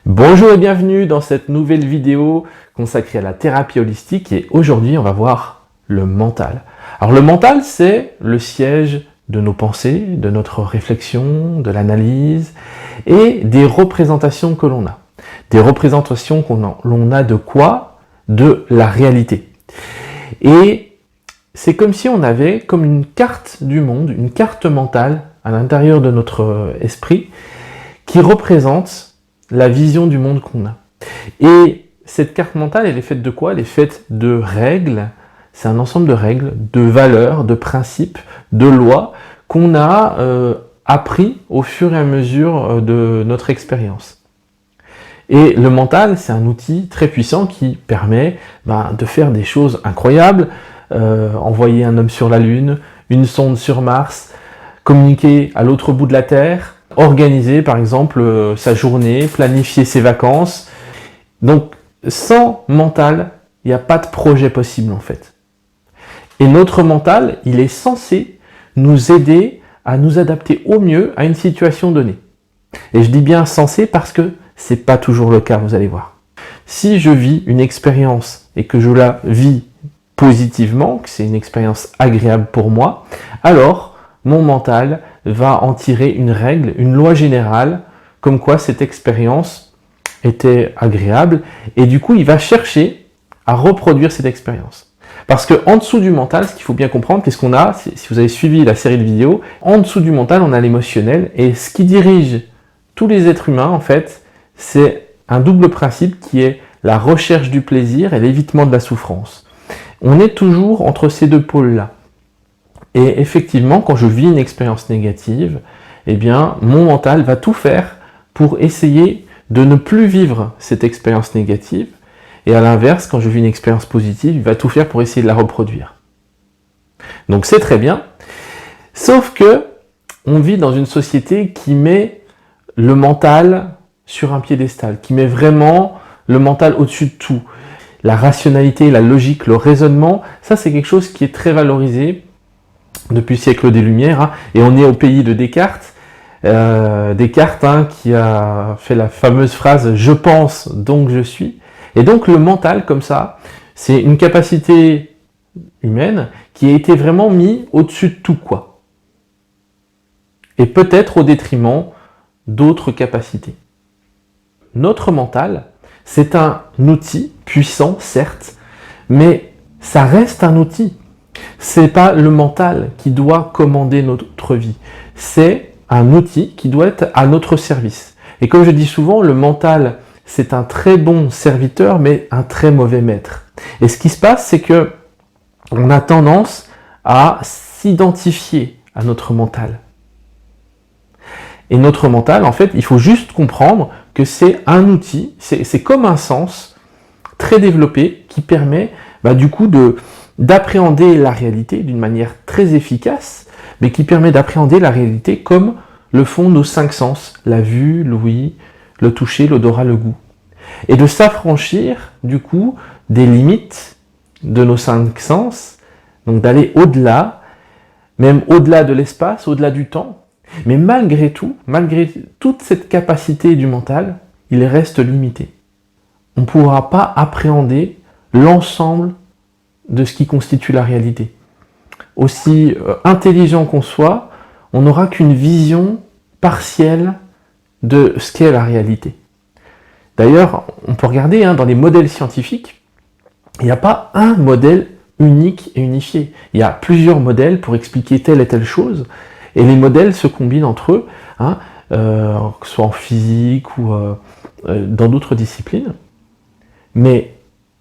Bonjour et bienvenue dans cette nouvelle vidéo consacrée à la thérapie holistique et aujourd'hui on va voir le mental. Alors le mental c'est le siège de nos pensées, de notre réflexion, de l'analyse et des représentations que l'on a. Des représentations l'on a de quoi? De la réalité. Et c'est comme si on avait comme une carte du monde, une carte mentale à l'intérieur de notre esprit qui représente la vision du monde qu'on a. Et cette carte mentale, elle est faite de quoi? Elle est faite de règles, c'est un ensemble de règles, de valeurs, de principes, de lois qu'on a appris au fur et à mesure de notre expérience. Et le mental, c'est un outil très puissant qui permet de faire des choses incroyables, envoyer un homme sur la Lune, une sonde sur Mars, communiquer à l'autre bout de la Terre, organiser par exemple sa journée, planifier ses vacances. Donc sans mental, il n'y a pas de projet possible en fait. Et notre mental, il est censé nous aider à nous adapter au mieux à une situation donnée. Et je dis bien censé parce que c'est pas toujours le cas, vous allez voir. Si je vis une expérience et que je la vis positivement, que c'est une expérience agréable pour moi, alors mon mental va en tirer une règle, une loi générale, comme quoi cette expérience était agréable, et du coup il va chercher à reproduire cette expérience. Parce que en dessous du mental, ce qu'il faut bien comprendre, qu'est-ce qu'on a, si vous avez suivi la série de vidéos, en dessous du mental on a l'émotionnel, et ce qui dirige tous les êtres humains en fait, c'est un double principe qui est la recherche du plaisir et l'évitement de la souffrance. On est toujours entre ces deux pôles-là. Et effectivement, quand je vis une expérience négative, eh bien, mon mental va tout faire pour essayer de ne plus vivre cette expérience négative. Et à l'inverse, quand je vis une expérience positive, il va tout faire pour essayer de la reproduire. Donc c'est très bien. Sauf que on vit dans une société qui met le mental sur un piédestal, qui met vraiment le mental au-dessus de tout. La rationalité, la logique, le raisonnement, ça c'est quelque chose qui est très valorisé depuis le siècle des Lumières, et on est au pays de Descartes, qui a fait la fameuse phrase « je pense, donc je suis ». Et donc le mental, comme ça, c'est une capacité humaine qui a été vraiment mise au-dessus de tout quoi. Et peut-être au détriment d'autres capacités. Notre mental, c'est un outil puissant, certes, mais ça reste un outil. C'est pas le mental qui doit commander notre vie. C'est un outil qui doit être à notre service. Et comme je dis souvent, le mental, c'est un très bon serviteur, mais un très mauvais maître. Et ce qui se passe, c'est que on a tendance à s'identifier à notre mental. Et notre mental, en fait, il faut juste comprendre que c'est un outil, c'est comme un sens très développé qui permet du coup d'appréhender la réalité d'une manière très efficace, mais qui permet d'appréhender la réalité comme le font nos 5 sens, la vue, l'ouïe, le toucher, l'odorat, le goût. Et de s'affranchir, du coup, des limites de nos 5 sens, donc d'aller au-delà, même au-delà de l'espace, au-delà du temps. Mais malgré tout, malgré toute cette capacité du mental, il reste limité. On ne pourra pas appréhender l'ensemble de ce qui constitue la réalité. Aussi intelligent qu'on soit, on n'aura qu'une vision partielle de ce qu'est la réalité. D'ailleurs, on peut regarder dans les modèles scientifiques, il n'y a pas un modèle unique et unifié. Il y a plusieurs modèles pour expliquer telle et telle chose, et les modèles se combinent entre eux, que ce soit en physique ou dans d'autres disciplines. Mais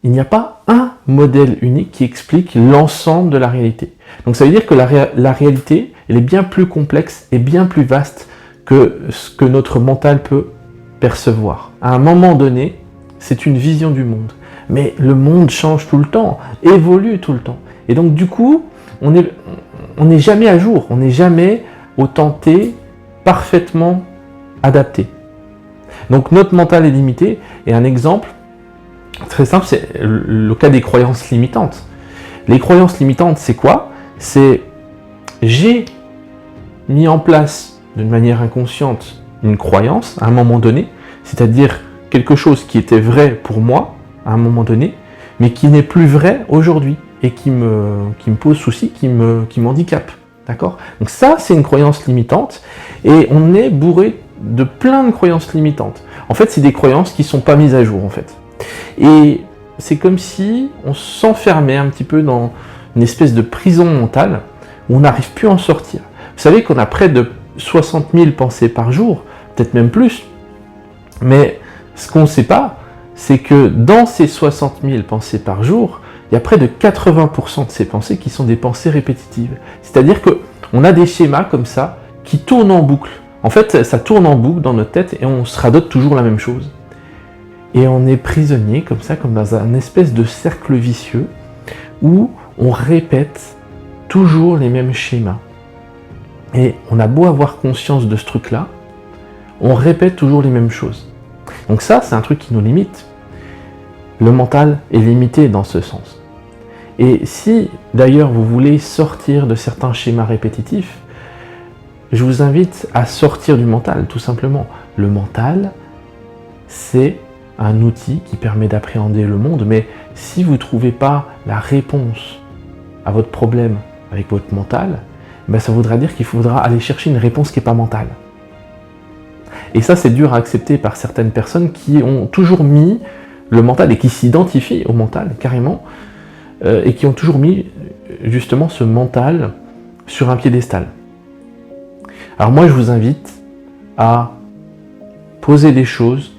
il n'y a pas un modèle unique qui explique l'ensemble de la réalité. Donc ça veut dire que la réalité, elle est bien plus complexe et bien plus vaste que ce que notre mental peut percevoir. À un moment donné, c'est une vision du monde. Mais le monde change tout le temps, évolue tout le temps. Et donc du coup, on n'est jamais à jour, on n'est jamais au temps T parfaitement adapté. Donc notre mental est limité, et un exemple très simple, c'est le cas des croyances limitantes. Les croyances limitantes, c'est quoi? C'est j'ai mis en place d'une manière inconsciente une croyance à un moment donné, c'est-à-dire quelque chose qui était vrai pour moi, à un moment donné, mais qui n'est plus vrai aujourd'hui, et qui me pose souci, qui m'handicape. D'accord? Donc ça, c'est une croyance limitante, et on est bourré de plein de croyances limitantes. En fait, c'est des croyances qui ne sont pas mises à jour, en fait. Et c'est comme si on s'enfermait un petit peu dans une espèce de prison mentale, où on n'arrive plus à en sortir. Vous savez qu'on a près de 60 000 pensées par jour, peut-être même plus, mais ce qu'on ne sait pas, c'est que dans ces 60 000 pensées par jour, il y a près de 80% de ces pensées qui sont des pensées répétitives. C'est-à-dire qu'on a des schémas comme ça qui tournent en boucle. En fait, ça tourne en boucle dans notre tête et on se radote toujours la même chose. Et on est prisonnier comme ça, comme dans un espèce de cercle vicieux où on répète toujours les mêmes schémas. Et on a beau avoir conscience de ce truc-là, on répète toujours les mêmes choses. Donc ça, c'est un truc qui nous limite. Le mental est limité dans ce sens. Et si, d'ailleurs, vous voulez sortir de certains schémas répétitifs, je vous invite à sortir du mental, tout simplement. Le mental, c'est un outil qui permet d'appréhender le monde, mais si vous ne trouvez pas la réponse à votre problème avec votre mental, ben ça voudra dire qu'il faudra aller chercher une réponse qui n'est pas mentale. Et ça, c'est dur à accepter par certaines personnes qui ont toujours mis le mental et qui s'identifient au mental, carrément, et qui ont toujours mis justement ce mental sur un piédestal. Alors moi, je vous invite à poser des choses.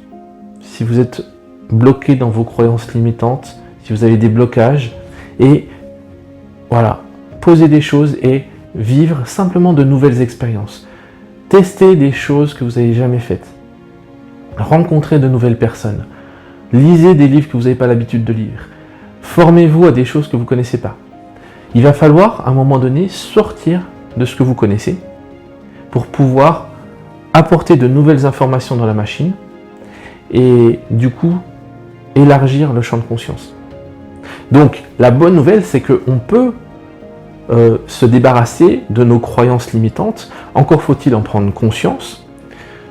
Si vous êtes bloqué dans vos croyances limitantes, si vous avez des blocages, et voilà, poser des choses et vivre simplement de nouvelles expériences. Tester des choses que vous n'avez jamais faites. Rencontrer de nouvelles personnes. Lisez des livres que vous n'avez pas l'habitude de lire. Formez-vous à des choses que vous ne connaissez pas. Il va falloir, à un moment donné, sortir de ce que vous connaissez pour pouvoir apporter de nouvelles informations dans la machine et du coup, élargir le champ de conscience. Donc, la bonne nouvelle, c'est qu'on peut se débarrasser de nos croyances limitantes. Encore faut-il en prendre conscience,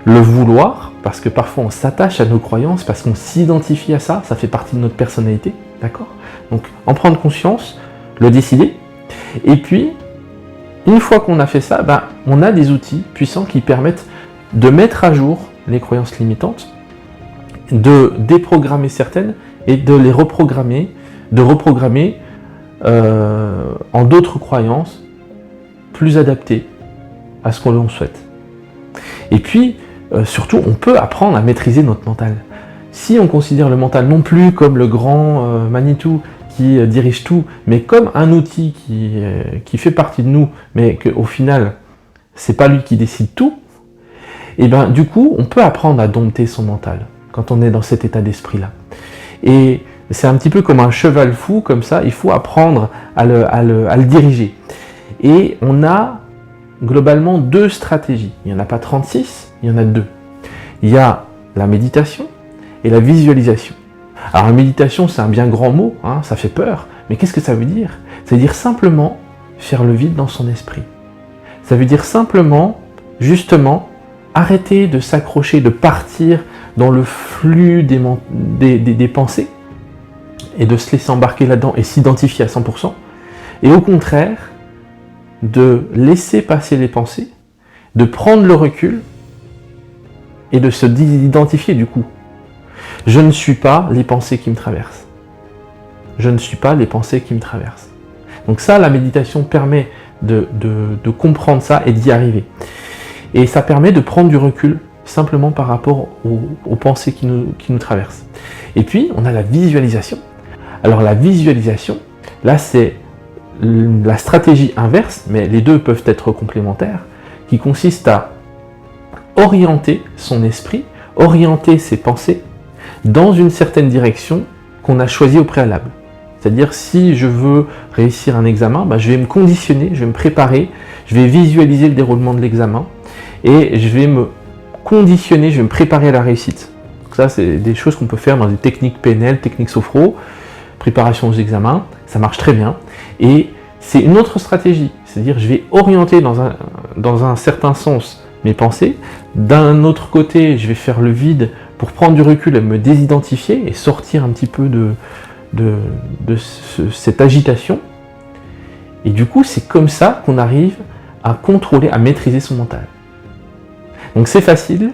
le vouloir, parce que parfois on s'attache à nos croyances, parce qu'on s'identifie à ça, ça fait partie de notre personnalité, d'accord? Donc en prendre conscience, le décider, et puis une fois qu'on a fait ça, ben, on a des outils puissants qui permettent de mettre à jour les croyances limitantes, de déprogrammer certaines et de les reprogrammer, en d'autres croyances plus adaptées à ce qu'on l'on souhaite. Et puis, surtout, on peut apprendre à maîtriser notre mental. Si on considère le mental non plus comme le grand Manitou qui dirige tout, mais comme un outil qui fait partie de nous, mais qu'au final, c'est pas lui qui décide tout, et bien du coup, on peut apprendre à dompter son mental quand on est dans cet état d'esprit-là. Et c'est un petit peu comme un cheval fou, comme ça, il faut apprendre à le diriger. Et on a globalement deux stratégies. Il n'y en a pas 36, il y en a deux. Il y a la méditation et la visualisation. Alors la méditation, c'est un bien grand mot, hein, ça fait peur, mais qu'est-ce que ça veut dire? Ça veut dire simplement faire le vide dans son esprit. Ça veut dire simplement, justement, arrêter de s'accrocher, de partir dans le flux des pensées, et de se laisser embarquer là-dedans et s'identifier à 100%, et au contraire, de laisser passer les pensées, de prendre le recul, et de se identifier du coup. Je ne suis pas les pensées qui me traversent. Je ne suis pas les pensées qui me traversent. Donc ça, la méditation permet de comprendre ça et d'y arriver. Et ça permet de prendre du recul, simplement par rapport aux pensées qui nous traversent. Et puis, on a la visualisation. Alors la visualisation, là c'est la stratégie inverse, mais les deux peuvent être complémentaires, qui consiste à orienter son esprit, orienter ses pensées dans une certaine direction qu'on a choisie au préalable. C'est-à-dire si je veux réussir un examen, je vais me conditionner, je vais me préparer, je vais visualiser le déroulement de l'examen et je vais me conditionner, je vais me préparer à la réussite. Donc ça c'est des choses qu'on peut faire dans des techniques PNL, techniques sophro, préparation aux examens, ça marche très bien. Et c'est une autre stratégie, c'est-à-dire je vais orienter dans un certain sens mes pensées, d'un autre côté je vais faire le vide pour prendre du recul et me désidentifier et sortir un petit peu cette agitation. Et du coup, c'est comme ça qu'on arrive à contrôler, à maîtriser son mental. Donc c'est facile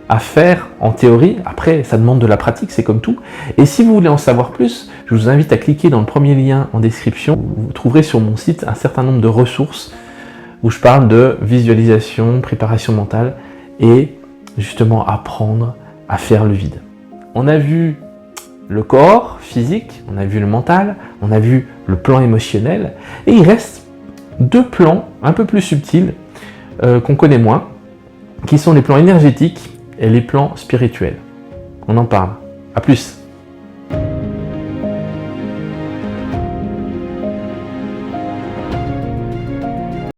à faire en théorie, après ça demande de la pratique, c'est comme tout. Et si vous voulez en savoir plus, je vous invite à cliquer dans le premier lien en description. Vous trouverez sur mon site un certain nombre de ressources où je parle de visualisation, préparation mentale et justement apprendre à faire le vide. On a vu le corps physique, on a vu le mental, on a vu le plan émotionnel et il reste deux plans un peu plus subtils qu'on connaît moins, qui sont les plans énergétiques et les plans spirituels. On en parle. À plus.